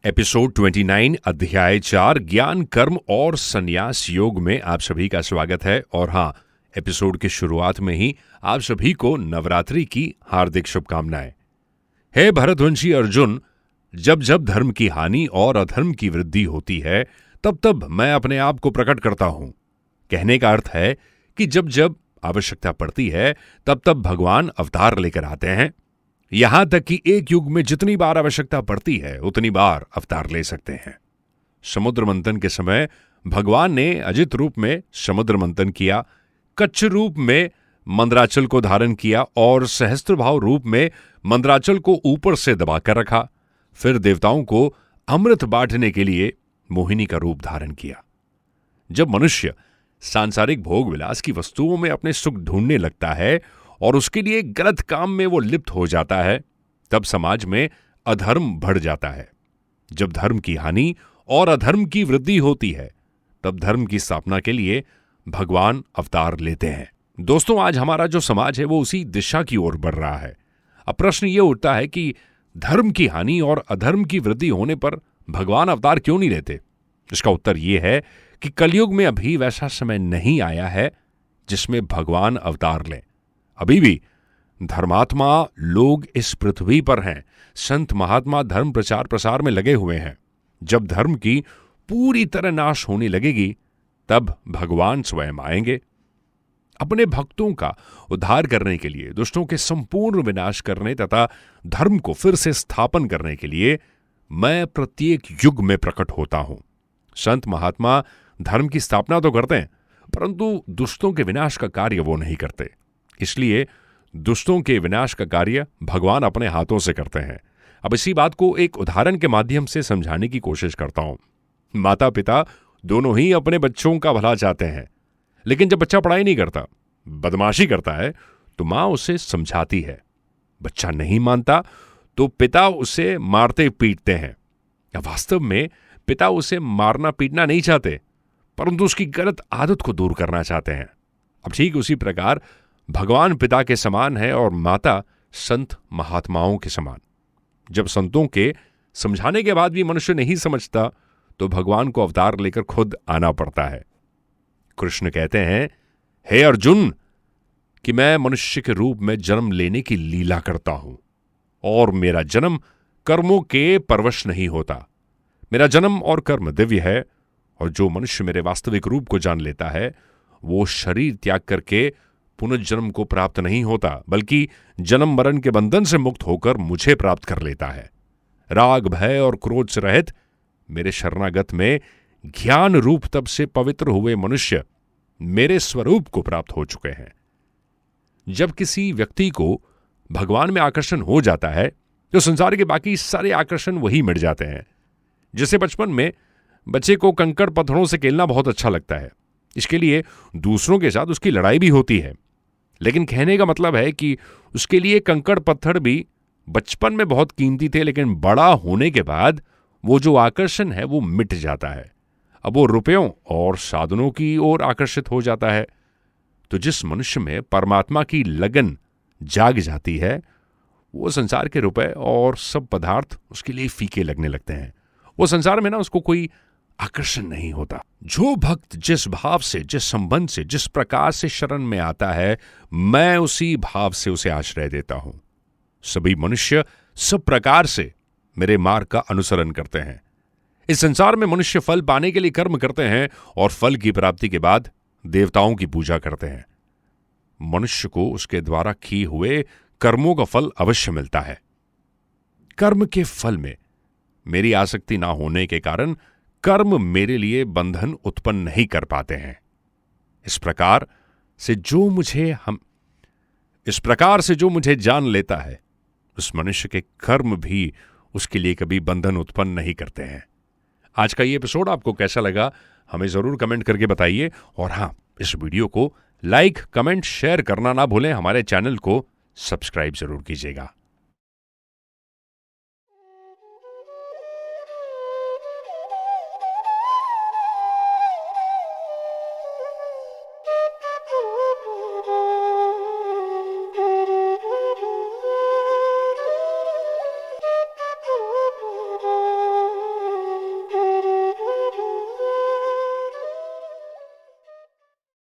Episode 29 अध्याय 4 ज्ञान कर्म और संन्यास योग में आप सभी का स्वागत है। और हाँ, एपिसोड की शुरुआत में ही आप सभी को नवरात्रि की हार्दिक शुभकामनाएं। हे भरतवंशी अर्जुन, जब जब धर्म की हानि और अधर्म की वृद्धि होती है तब तब मैं अपने आप को प्रकट करता हूं। कहने का अर्थ है कि जब जब आवश्यकता पड़ती है तब तब भगवान अवतार लेकर आते हैं। यहां तक कि एक युग में जितनी बार आवश्यकता पड़ती है उतनी बार अवतार ले सकते हैं। समुद्र मंथन के समय भगवान ने अजित रूप में समुद्र मंथन किया, कच्छ रूप में मंदराचल को धारण किया और सहस्त्रभाव रूप में मंदराचल को ऊपर से दबाकर रखा। फिर देवताओं को अमृत बांटने के लिए मोहिनी का रूप धारण किया। जब मनुष्य सांसारिक भोग विलास की वस्तुओं में अपने सुख ढूंढने लगता है और उसके लिए गलत काम में वो लिप्त हो जाता है, तब समाज में अधर्म बढ़ जाता है। जब धर्म की हानि और अधर्म की वृद्धि होती है तब धर्म की स्थापना के लिए भगवान अवतार लेते हैं। दोस्तों, आज हमारा जो समाज है वो उसी दिशा की ओर बढ़ रहा है। अब प्रश्न ये उठता है कि धर्म की हानि और अधर्म की वृद्धि होने पर भगवान अवतार क्यों नहीं लेते? इसका उत्तर यह है कि कलयुग में अभी वैसा समय नहीं आया है जिसमें भगवान अवतार लें। अभी भी धर्मात्मा लोग इस पृथ्वी पर हैं। संत महात्मा धर्म प्रचार प्रसार में लगे हुए हैं। जब धर्म की पूरी तरह नाश होने लगेगी तब भगवान स्वयं आएंगे। अपने भक्तों का उद्धार करने के लिए, दुष्टों के संपूर्ण विनाश करने तथा धर्म को फिर से स्थापन करने के लिए मैं प्रत्येक युग में प्रकट होता हूं। संत महात्मा धर्म की स्थापना तो करते हैं, परंतु दुष्टों के विनाश का कार्य वो नहीं करते। इसलिए दुष्टों के विनाश का कार्य भगवान अपने हाथों से करते हैं। अब इसी बात को एक उदाहरण के माध्यम से समझाने की कोशिश करता हूं। माता पिता दोनों ही अपने बच्चों का भला चाहते हैं, लेकिन जब बच्चा पढ़ाई नहीं करता, बदमाशी करता है, तो मां उसे समझाती है। बच्चा नहीं मानता तो पिता उसे मारते पीटते हैं। वास्तव में पिता उसे मारना पीटना नहीं चाहते, परंतु उसकी गलत आदत को दूर करना चाहते हैं। अब ठीक उसी प्रकार भगवान पिता के समान है और माता संत महात्माओं के समान। जब संतों के समझाने के बाद भी मनुष्य नहीं समझता तो भगवान को अवतार लेकर खुद आना पड़ता है। कृष्ण कहते हैं, हे अर्जुन, कि मैं मनुष्य के रूप में जन्म लेने की लीला करता हूं और मेरा जन्म कर्मों के परवश नहीं होता। मेरा जन्म और कर्म दिव्य है और जो मनुष्य मेरे वास्तविक रूप को जान लेता है वो शरीर त्याग करके पुनर्जन्म को प्राप्त नहीं होता, बल्कि जन्म मरण के बंधन से मुक्त होकर मुझे प्राप्त कर लेता है। राग भय और क्रोध से रहित मेरे शरणागत में ज्ञान रूप तप से पवित्र हुए मनुष्य मेरे स्वरूप को प्राप्त हो चुके हैं। जब किसी व्यक्ति को भगवान में आकर्षण हो जाता है तो संसार के बाकी सारे आकर्षण वही मिट जाते हैं। जैसे बचपन में बच्चे को कंकड़ पत्थरों से खेलना बहुत अच्छा लगता है, इसके लिए दूसरों के साथ उसकी लड़ाई भी होती है, लेकिन कहने का मतलब है कि उसके लिए कंकड़ पत्थर भी बचपन में बहुत कीमती थे, लेकिन बड़ा होने के बाद वो जो आकर्षण है वो मिट जाता है। अब वो रुपयों और साधनों की ओर आकर्षित हो जाता है। तो जिस मनुष्य में परमात्मा की लगन जाग जाती है वो संसार के रुपए और सब पदार्थ उसके लिए फीके लगने लगते हैं। वो संसार में ना उसको कोई आकर्षण नहीं होता। जो भक्त जिस भाव से, जिस संबंध से, जिस प्रकार से शरण में आता है, मैं उसी भाव से उसे आश्रय देता हूं। सभी मनुष्य सब प्रकार से मेरे मार्ग का अनुसरण करते हैं। इस संसार में मनुष्य फल पाने के लिए कर्म करते हैं और फल की प्राप्ति के बाद देवताओं की पूजा करते हैं। मनुष्य को उसके द्वारा किए हुए कर्मों का फल अवश्य मिलता है। कर्म के फल में मेरी आसक्ति ना होने के कारण कर्म मेरे लिए बंधन उत्पन्न नहीं कर पाते हैं। इस प्रकार से जो मुझे जान लेता है उस मनुष्य के कर्म भी उसके लिए कभी बंधन उत्पन्न नहीं करते हैं। आज का ये एपिसोड आपको कैसा लगा हमें जरूर कमेंट करके बताइए। और हां, इस वीडियो को लाइक, कमेंट, शेयर करना ना भूलें। हमारे चैनल को सब्सक्राइब जरूर कीजिएगा।